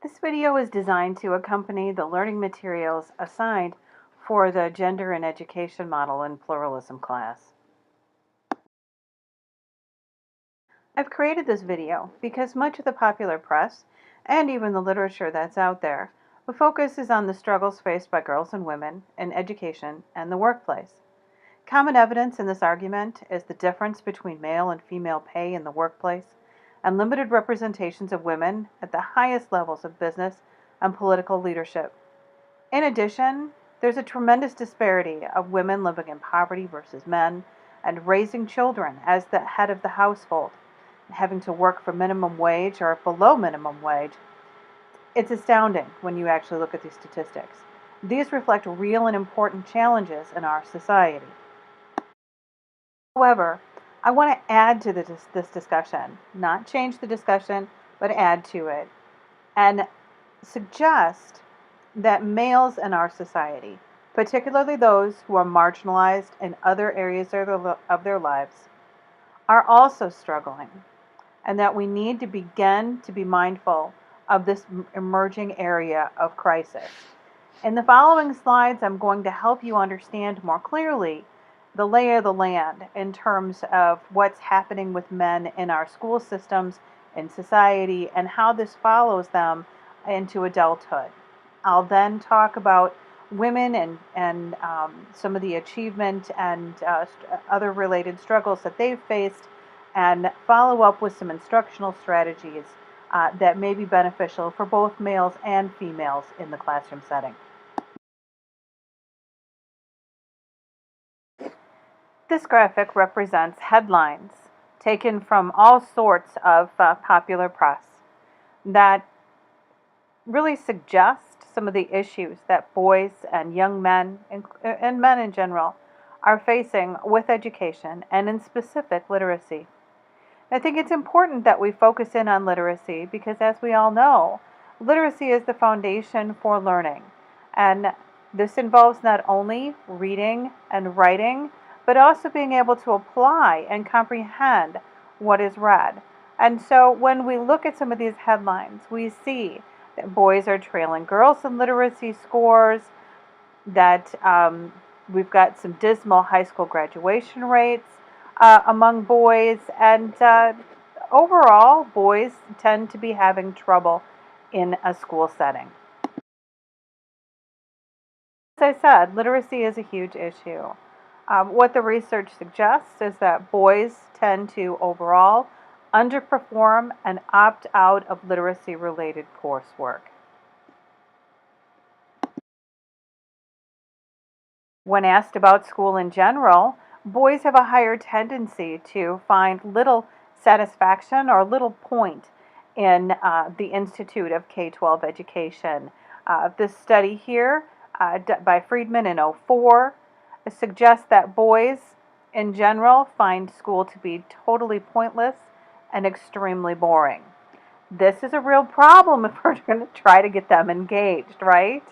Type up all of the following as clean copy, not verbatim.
This video is designed to accompany the learning materials assigned for the Gender and Education Model in Pluralism class. I've created this video because much of the popular press, and even the literature that's out there, the focus is on the struggles faced by girls and women in education and the workplace. Common evidence in this argument is the difference between male and female pay in the workplace, and limited representations of women at the highest levels of business and political leadership. In addition, there's a tremendous disparity of women living in poverty versus men, and raising children as the head of the household, having to work for minimum wage or below minimum wage. It's astounding when you actually look at these statistics. These reflect real and important challenges in our society. However, I want to add to this discussion, not change the discussion, but add to it, and suggest that males in our society, particularly those who are marginalized in other areas of their lives, are also struggling, and that we need to begin to be mindful of this emerging area of crisis. In the following slides, I'm going to help you understand more clearly the lay of the land in terms of what's happening with men in our school systems, in society, and how this follows them into adulthood. I'll then talk about women and some of the achievement and other related struggles that they've faced, and follow up with some instructional strategies that may be beneficial for both males and females in the classroom setting. This graphic represents headlines taken from all sorts of popular press that really suggest some of the issues that boys and young men, and men in general, are facing with education and in specific literacy. I think it's important that we focus in on literacy because, as we all know, literacy is the foundation for learning. And this involves not only reading and writing, but also being able to apply and comprehend what is read. And so when we look at some of these headlines, we see that boys are trailing girls in literacy scores, that we've got some dismal high school graduation rates among boys, and overall, boys tend to be having trouble in a school setting. As I said, literacy is a huge issue. What the research suggests is that boys tend to overall underperform and opt out of literacy-related coursework. When asked about school in general, boys have a higher tendency to find little satisfaction or little point in the Institute of K-12 education. This study here by Friedman in 2004 suggests that boys in general find school to be totally pointless and extremely boring. This is a real problem if we're going to try to get them engaged, right?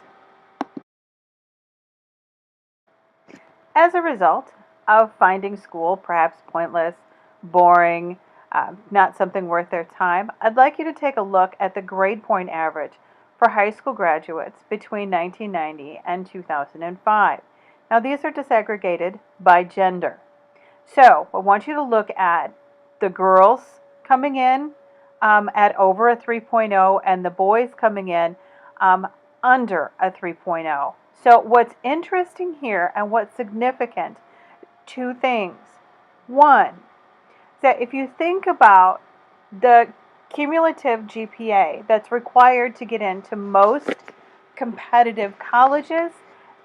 As a result of finding school perhaps pointless, boring, not something worth their time, I'd like you to take a look at the grade point average for high school graduates between 1990 and 2005. Now, these are disaggregated by gender. So I want you to look at the girls coming in at over a 3.0 and the boys coming in under a 3.0. So what's interesting here and what's significant, two things. One, that if you think about the cumulative GPA that's required to get into most competitive colleges,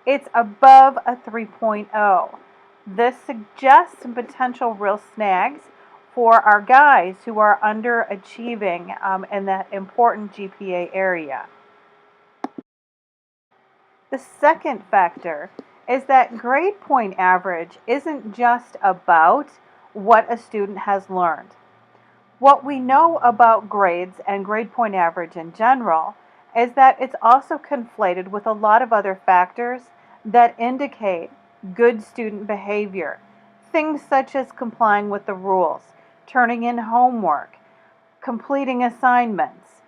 it's above a 3.0. This suggests some potential real snags for our guys who are underachieving in that important GPA area. The second factor is that grade point average isn't just about what a student has learned. What we know about grades and grade point average in general is that it's also conflated with a lot of other factors that indicate good student behavior. Things such as complying with the rules, turning in homework, completing assignments,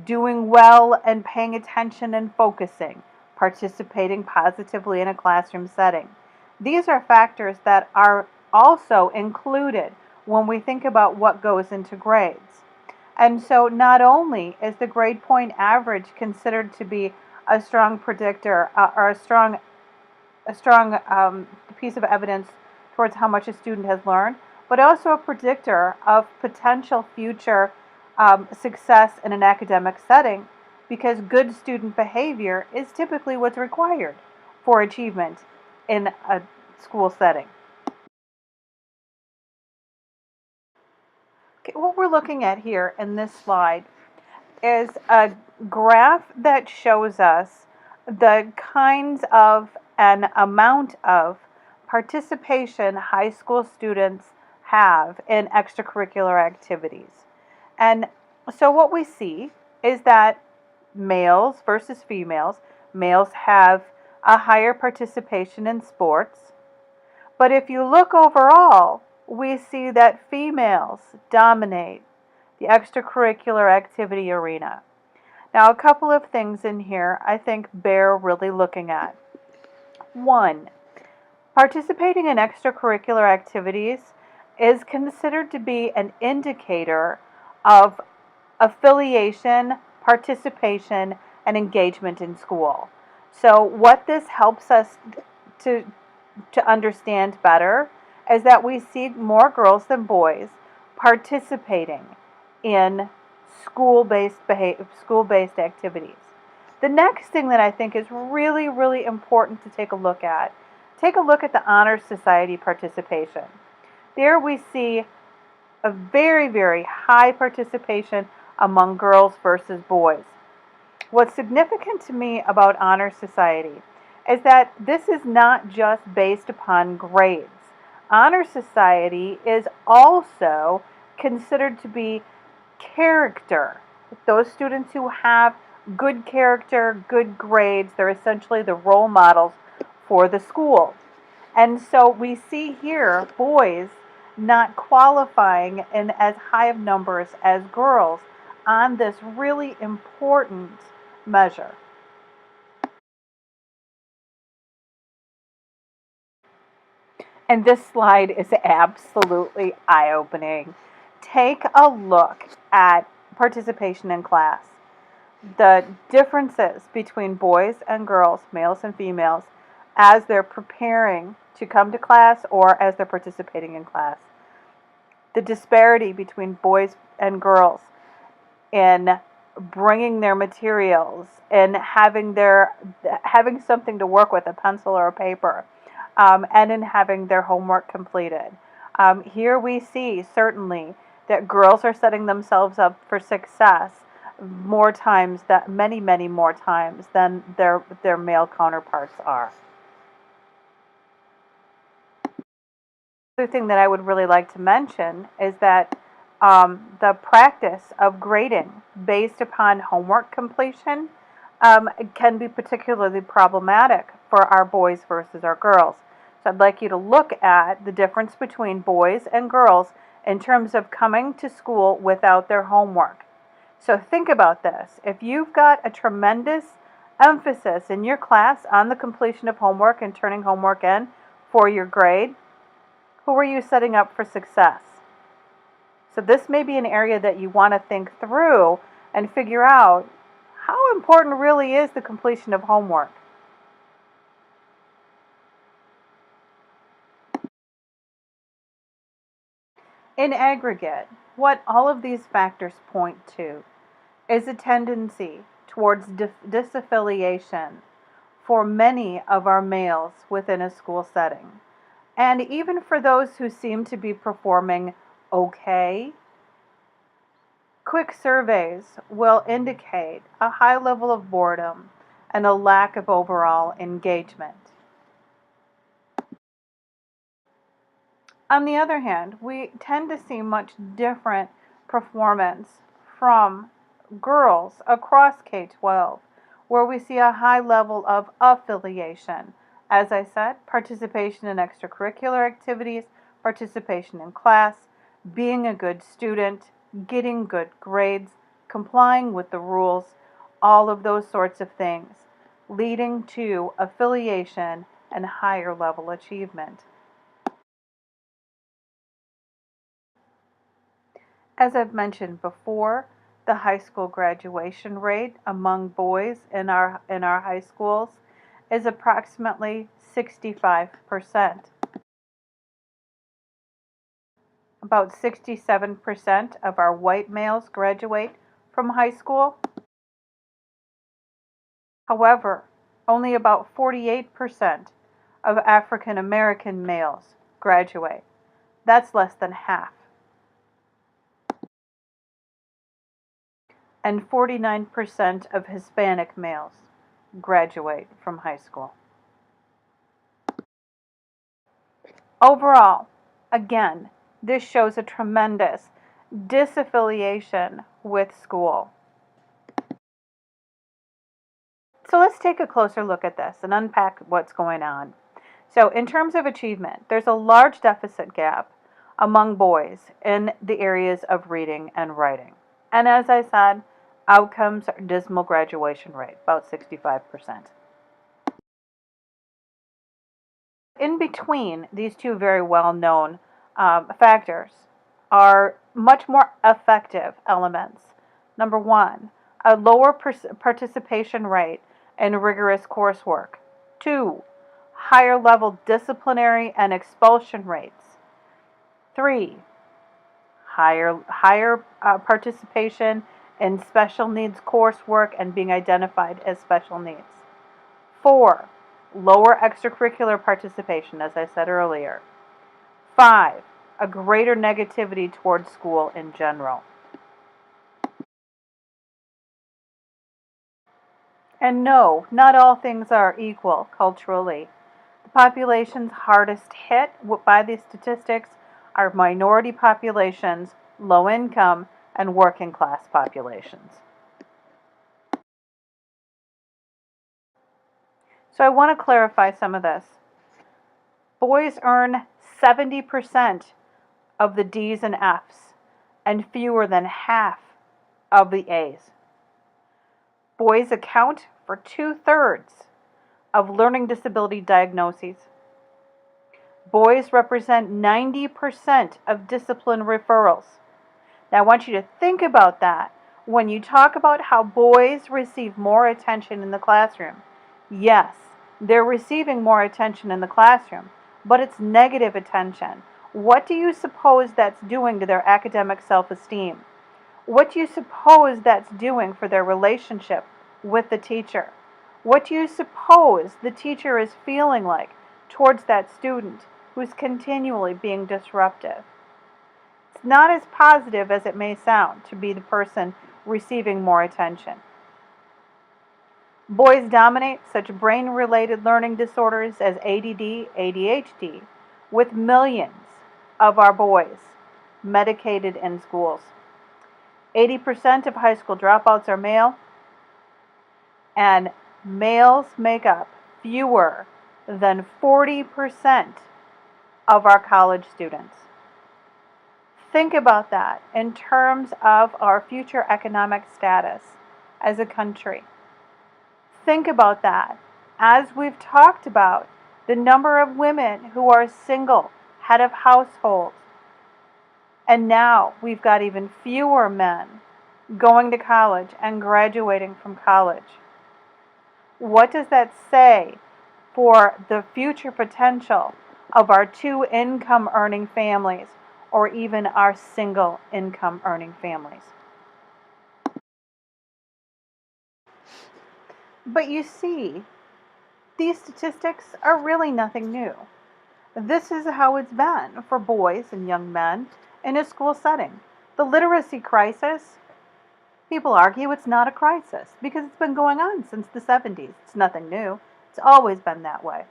doing well and paying attention and focusing, participating positively in a classroom setting. These are factors that are also included when we think about what goes into grades. And so not only is the grade point average considered to be a strong predictor or a strong piece of evidence towards how much a student has learned, but also a predictor of potential future success in an academic setting, because good student behavior is typically what's required for achievement in a school setting. Okay, what we're looking at here in this slide is a graph that shows us the kinds of and amount of participation high school students have in extracurricular activities. And so what we see is that males versus females, males have a higher participation in sports, but if you look overall, we see that females dominate the extracurricular activity arena. Now, a couple of things in here I think bear really looking at. One, participating in extracurricular activities is considered to be an indicator of affiliation, participation, and engagement in school. So, what this helps us to, to understand better is that we see more girls than boys participating in school-based activities. The next thing that I think is really, really important to take a look at the Honor Society participation. There we see a very, very high participation among girls versus boys. What's significant to me about Honor Society is that this is not just based upon grades. Honor Society is also considered to be character. Those students who have good character, good grades, they're essentially the role models for the school. And so we see here boys not qualifying in as high of numbers as girls on this really important measure. And this slide is absolutely eye-opening. Take a look at participation in class. The differences between boys and girls, males and females, as they're preparing to come to class or as they're participating in class. The disparity between boys and girls in bringing their materials and having something to work with, a pencil or a paper, and in having their homework completed. Here we see certainly that girls are setting themselves up for success more times, that many more times than their male counterparts are. Other thing that I would really like to mention is that the practice of grading based upon homework completion can be particularly problematic for our boys versus our girls. So I'd like you to look at the difference between boys and girls in terms of coming to school without their homework. So think about this. If you've got a tremendous emphasis in your class on the completion of homework and turning homework in for your grade, who are you setting up for success? So this may be an area that you want to think through and figure out how important really is the completion of homework. In aggregate, what all of these factors point to is a tendency towards disaffiliation for many of our males within a school setting. And even for those who seem to be performing okay, quick surveys will indicate a high level of boredom and a lack of overall engagement. On the other hand, we tend to see much different performance from girls across K-12, where we see a high level of affiliation. As I said, participation in extracurricular activities, participation in class, being a good student, getting good grades, complying with the rules, all of those sorts of things, leading to affiliation and higher level achievement. As I've mentioned before, the high school graduation rate among boys in our high schools is approximately 65%. About 67% of our white males graduate from high school. However, only about 48% of African American males graduate. That's less than half. And 49% of Hispanic males graduate from high school. Overall, again, this shows a tremendous disaffiliation with school. So let's take a closer look at this and unpack what's going on. So in terms of achievement, there's a large deficit gap among boys in the areas of reading and writing. And as I said, outcomes are dismal graduation rate, about 65%. In between these two very well-known factors are much more effective elements. Number one, a lower participation rate in rigorous coursework. Two, higher level disciplinary and expulsion rates. Three, higher participation in special needs coursework and being identified as special needs. Four, lower extracurricular participation, as I said earlier. Five, a greater negativity towards school in general. And no, not all things are equal culturally. The populations hardest hit by these statistics are minority populations, low income, and working class populations. So I want to clarify some of this. Boys earn 70% of the D's and F's and fewer than half of the A's. Boys account for 2/3 of learning disability diagnoses. Boys represent 90% of discipline referrals. Now I want you to think about that when you talk about how boys receive more attention in the classroom. Yes, they're receiving more attention in the classroom, but it's negative attention. What do you suppose that's doing to their academic self-esteem? What do you suppose that's doing for their relationship with the teacher? What do you suppose the teacher is feeling like towards that student who's continually being disruptive? It's not as positive as it may sound to be the person receiving more attention. Boys dominate such brain-related learning disorders as ADD, ADHD, with millions of our boys medicated in schools. 80% of high school dropouts are male, and males make up fewer than 40% of our college students. Think about that in terms of our future economic status as a country. Think about that as we've talked about the number of women who are single, head of households. And now we've got even fewer men going to college and graduating from college. What does that say for the future potential of our two-income earning families or even our single income earning families? But you see, these statistics are really nothing new. This is how it's been for boys and young men in a school setting. The literacy crisis, people argue it's not a crisis because it's been going on since the 70s. It's nothing new. It's always been that way.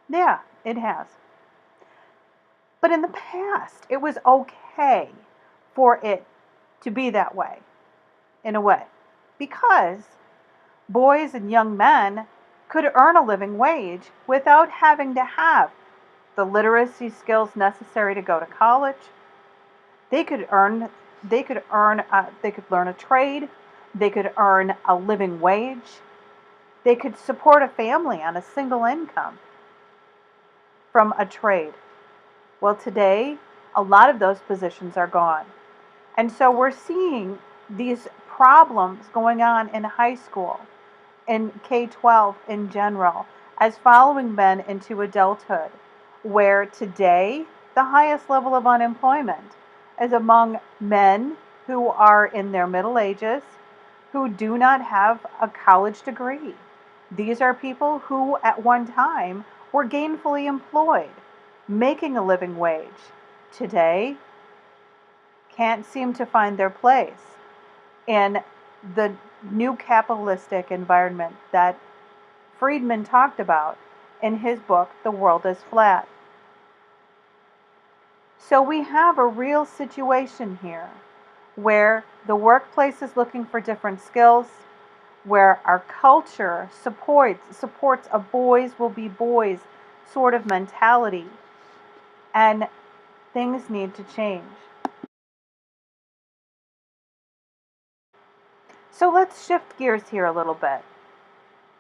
Yeah, it has. But in the past, it was okay for it to be that way, in a way, because boys and young men could earn a living wage without having to have the literacy skills necessary to go to college. They could earn they could learn a trade, they could earn a living wage, they could support a family on a single income from a trade. Well, today, a lot of those positions are gone. And so we're seeing these problems going on in high school, in K 12 in general, as following men into adulthood, where today the highest level of unemployment is among men who are in their middle ages who do not have a college degree. These are people who at one time were gainfully employed, making a living wage. Today, can't seem to find their place in the new capitalistic environment that Friedman talked about in his book, The World is Flat. So we have a real situation here where the workplace is looking for different skills, where our culture supports a boys will be boys sort of mentality, and things need to change. So let's shift gears here a little bit.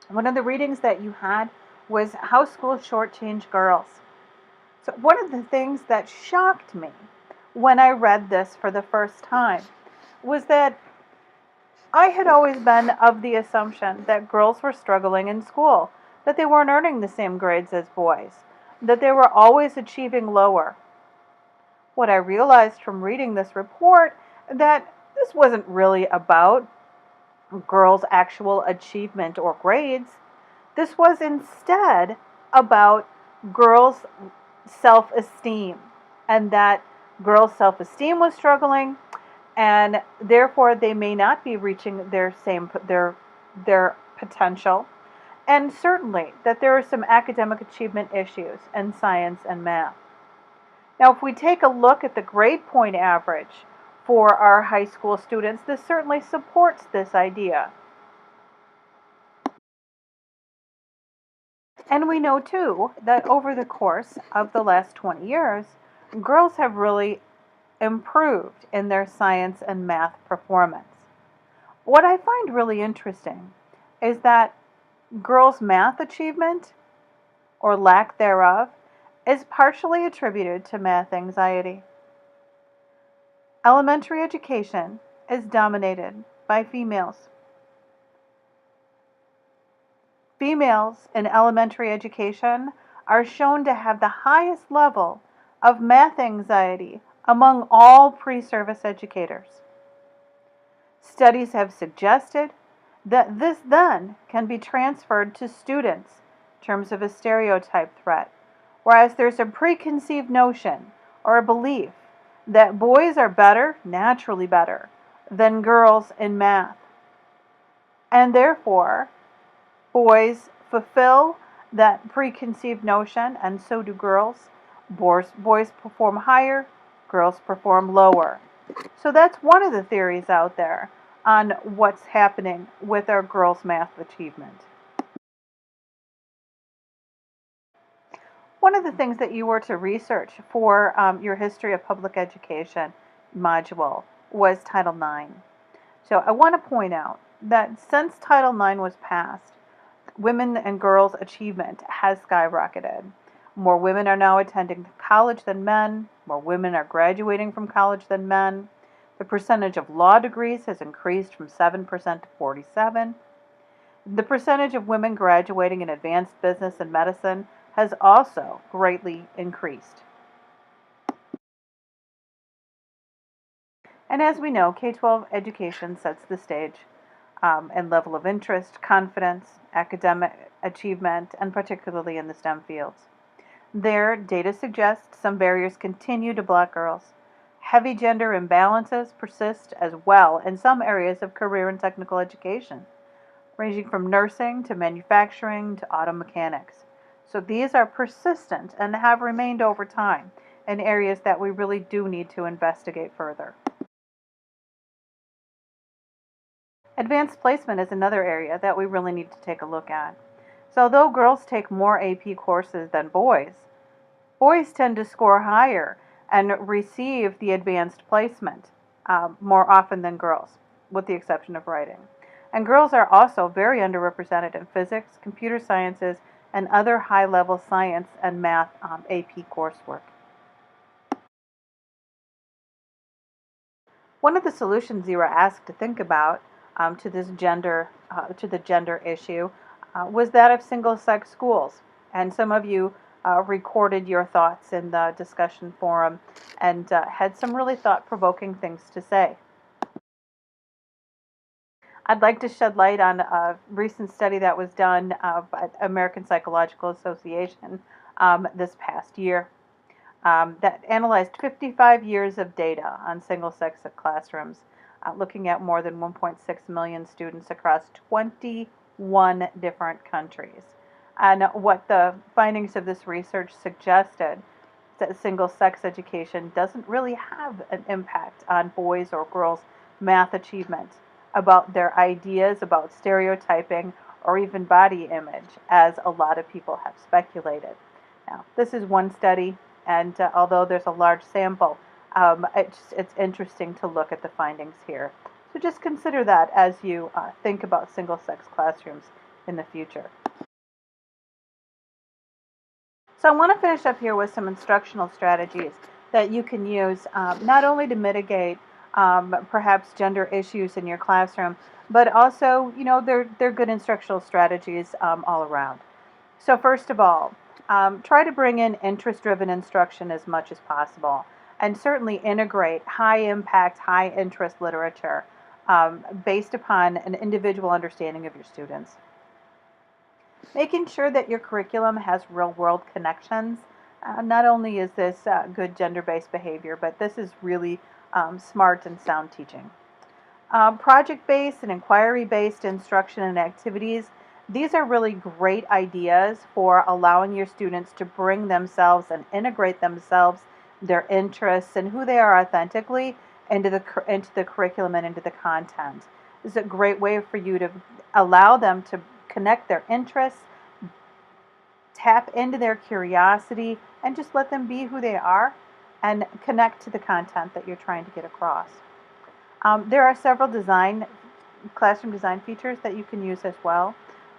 One of the readings that you had was How Schools Shortchange Girls. So, one of the things that shocked me when I read this for the first time was that I had always been of the assumption that girls were struggling in school, that they weren't earning the same grades as boys, that they were always achieving lower. What I realized from reading this report that this wasn't really about girls' actual achievement or grades. This was instead about girls' self esteem, and that girls' self esteem was struggling, and therefore they may not be reaching their potential. And certainly that there are some academic achievement issues in science and math. Now, if we take a look at the grade point average for our high school students, this certainly supports this idea. And we know too that over the course of the last 20 years, girls have really improved in their science and math performance. What I find really interesting is that girls' math achievement, or lack thereof, is partially attributed to math anxiety. Elementary education is dominated by females. Females in elementary education are shown to have the highest level of math anxiety among all pre-service educators. Studies have suggested that this then can be transferred to students in terms of a stereotype threat, whereas there's a preconceived notion or a belief that boys are better, naturally better, than girls in math. And therefore, boys fulfill that preconceived notion, and so do girls. Boys perform higher, girls perform lower. So that's one of the theories out there on what's happening with our girls' math achievement. One of the things that you were to research for your History of Public Education module was Title IX. So I want to point out that since Title IX was passed, women and girls' achievement has skyrocketed. More women are now attending college than men. More women are graduating from college than men. The percentage of law degrees has increased from 7% to 47%. The percentage of women graduating in advanced business and medicine has also greatly increased. And as we know, K-12 education sets the stage and level of interest, confidence, academic achievement, and particularly in the STEM fields. Their data suggests some barriers continue to block girls. Heavy gender imbalances persist as well in some areas of career and technical education, ranging from nursing to manufacturing to auto mechanics. So these are persistent and have remained over time in areas that we really do need to investigate further. Advanced placement is another area that we really need to take a look at. So although girls take more AP courses than boys, boys tend to score higher and receive the advanced placement. more often than girls, with the exception of writing. And girls are also very underrepresented in physics, computer sciences, and other high level science and math AP coursework. One of the solutions you were asked to think about to the gender issue was that of single-sex schools, and some of you recorded your thoughts in the discussion forum and had some really thought-provoking things to say. I'd like to shed light on a recent study that was done by American Psychological Association this past year. That analyzed 55 years of data on single-sex classrooms, looking at more than 1.6 million students across 21 different countries. And what the findings of this research suggested is that single-sex education doesn't really have an impact on boys or girls' math achievement, about their ideas about stereotyping or even body image, as a lot of people have speculated. Now, this is one study, and although there's a large sample, it's interesting to look at the findings here. So just consider that as you think about single-sex classrooms in the future. So I want to finish up here with some instructional strategies that you can use not only to mitigate perhaps gender issues in your classroom, but also, they're good instructional strategies all around. So first of all, try to bring in interest-driven instruction as much as possible, and certainly integrate high-impact, high-interest literature based upon an individual understanding of your students. Making sure that your curriculum has real-world connections. Not only is this good gender-based behavior, but this is really smart and sound teaching. Project-based and inquiry-based instruction and activities. These are really great ideas for allowing your students to bring themselves and integrate themselves, their interests, and who they are authentically into the curriculum and into the content. This is a great way for you to allow them to connect their interests, tap into their curiosity, and just let them be who they are and connect to the content that you're trying to get across. There are several classroom design features that you can use as well.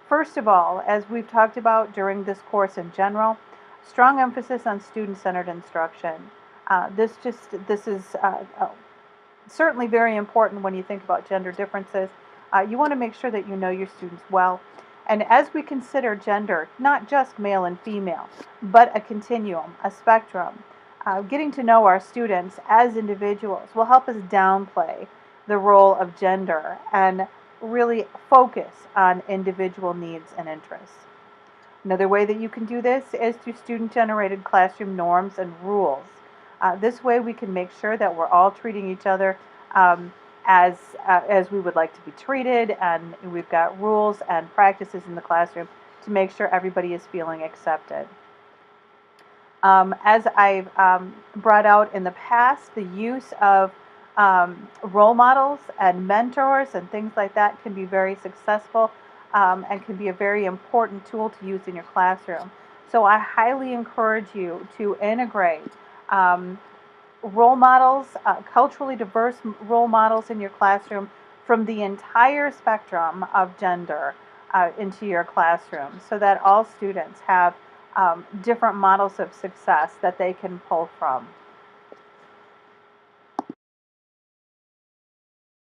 First of all, as we've talked about during this course in general, strong emphasis on student-centered instruction. This is certainly very important when you think about gender differences. You want to make sure that you know your students well. And as we consider gender, not just male and female, but a continuum, a spectrum, getting to know our students as individuals will help us downplay the role of gender and really focus on individual needs and interests. Another way that you can do this is through student-generated classroom norms and rules. This way we can make sure that we're all treating each other as we would like to be treated, and we've got rules and practices in the classroom to make sure everybody is feeling accepted. As I've brought out in the past, the use of role models and mentors and things like that can be very successful and can be a very important tool to use in your classroom. So I highly encourage you to integrate role models, culturally diverse role models in your classroom from the entire spectrum of gender into your classroom, so that all students have different models of success that they can pull from.